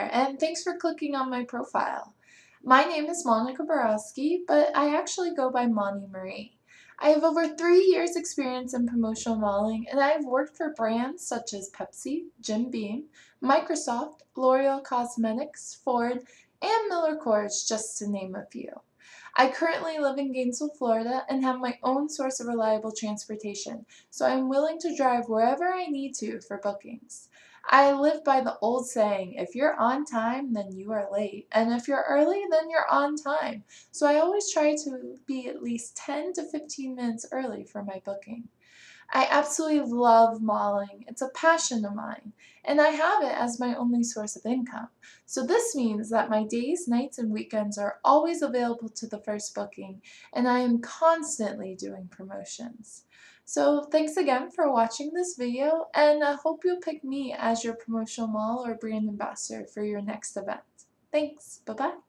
there, and thanks for clicking on my profile. My name is Monica Borowski, but I actually go by Moni Marie. I have over 3 years experience in promotional modeling, and I have worked for brands such as Pepsi, Jim Beam, Microsoft, L'Oreal Cosmetics, Ford, and Miller Coors, just to name a few. I currently live in Gainesville, Florida, and have my own source of reliable transportation, so I'm willing to drive wherever I need to for bookings. I live by the old saying, if you're on time, then you are late, and if you're early, then you're on time. So I always try to be at least 10 to 15 minutes early for my booking. I absolutely love modeling. It's a passion of mine, and I have it as my only source of income. So this means that my days, nights, and weekends are always available to the first booking, and I am constantly doing promotions. So thanks again for watching this video, and I hope you'll pick me as your promotional model or brand ambassador for your next event. Thanks. Bye-bye.